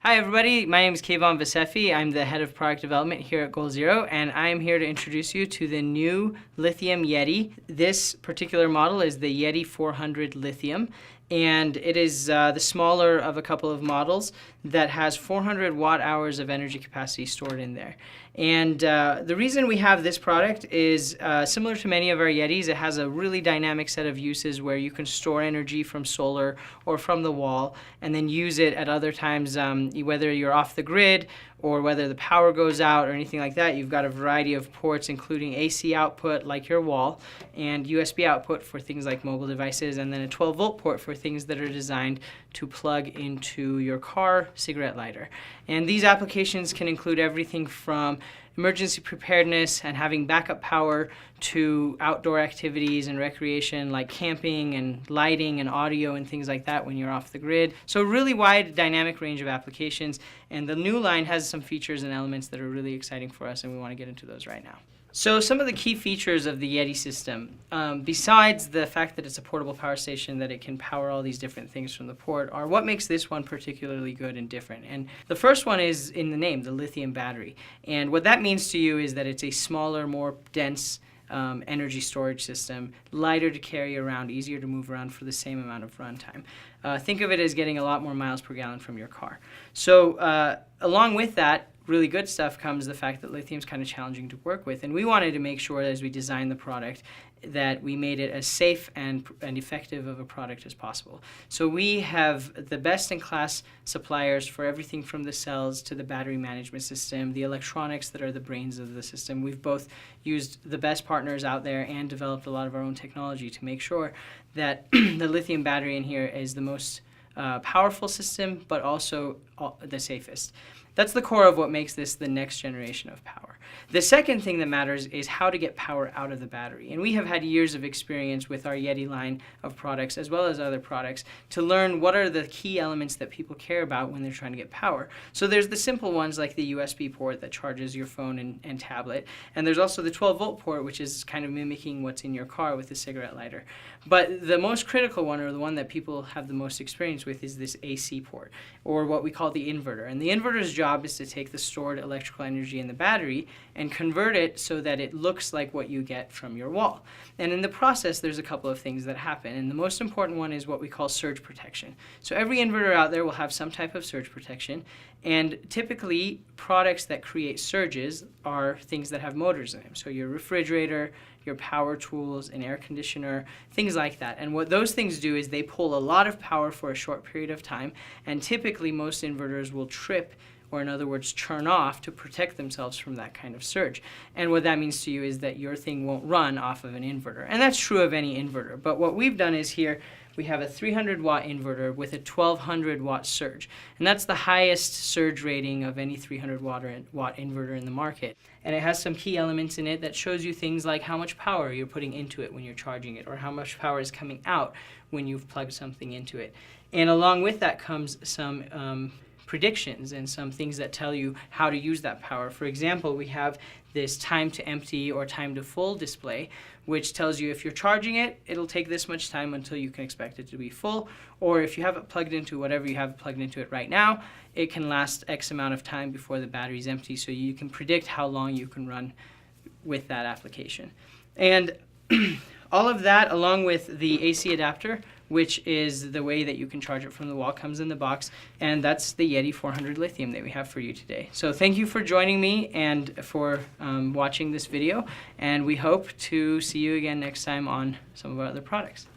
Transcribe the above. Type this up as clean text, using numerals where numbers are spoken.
Hi everybody, my name is Kayvon Vasefi. I'm the head of product development here at Goal Zero, and I am here to introduce you to the new Lithium Yeti. This particular model is the Yeti 400 Lithium, and it is the smaller of a couple of models that has 400 watt hours of energy capacity stored in there. And the reason we have this product is similar to many of our Yetis. It has a really dynamic set of uses where you can store energy from solar or from the wall and then use it at other times, whether you're off the grid or whether the power goes out or anything like that. You've got a variety of ports, including AC output like your wall, and USB output for things like mobile devices, and then a 12-volt port for things that are designed to plug into your car cigarette lighter. And these applications can include everything from emergency preparedness and having backup power to outdoor activities and recreation like camping and lighting and audio and things like that when you're off the grid. So a really wide dynamic range of applications, and the new line has some features and elements that are really exciting for us, and we want to get into those right now. So some of the key features of the Yeti system, besides the fact that it's a portable power station, that it can power all these different things from the port, are what makes this one particularly good and different. And the first one is in the name, the lithium battery. And what that means to you is that it's a smaller, more dense energy storage system, lighter to carry around, easier to move around for the same amount of runtime. Think of it as getting a lot more miles per gallon from your car. So along with that, really good stuff comes the fact that lithium is kind of challenging to work with, and we wanted to make sure as we designed the product that we made it as safe and effective of a product as possible. So we have the best-in-class suppliers for everything from the cells to the battery management system, the electronics that are the brains of the system. We've both used the best partners out there and developed a lot of our own technology to make sure that the lithium battery in here is the most powerful system, but also the safest. That's the core of what makes this the next generation of power. The second thing that matters is how to get power out of the battery. And we have had years of experience with our Yeti line of products, as well as other products, to learn what are the key elements that people care about when they're trying to get power. So there's the simple ones like the USB port that charges your phone and tablet. And there's also the 12-volt port, which is kind of mimicking what's in your car with the cigarette lighter. But the most critical one, or the one that people have the most experience with, is this AC port, or what we call the inverter. And the inverter's job is to take the stored electrical energy in the battery and convert it so that it looks like what you get from your wall. And in the process, there's a couple of things that happen. And the most important one is what we call surge protection. So every inverter out there will have some type of surge protection. And typically, products that create surges are things that have motors in them. So your refrigerator, your power tools, an air conditioner, things like that. And what those things do is they pull a lot of power for a short period of time. And typically, most inverters will trip, or in other words, turn off to protect themselves from that kind of surge. And what that means to you is that your thing won't run off of an inverter. And that's true of any inverter. But what we've done is here, we have a 300 watt inverter with a 1200 watt surge. And that's the highest surge rating of any 300 watt inverter in the market. And it has some key elements in it that shows you things like how much power you're putting into it when you're charging it, or how much power is coming out when you've plugged something into it. And along with that comes some predictions and some things that tell you how to use that power. For example, we have this time to empty or time to full display, which tells you if you're charging it, it'll take this much time until you can expect it to be full, or if you have it plugged into whatever you have plugged into it right now, it can last X amount of time before the battery's empty, so you can predict how long you can run with that application. And all of that, along with the AC adapter, which is the way that you can charge it from the wall, comes in the box, and that's the Yeti 400 Lithium that we have for you today. So thank you for joining me and for watching this video, and we hope to see you again next time on some of our other products.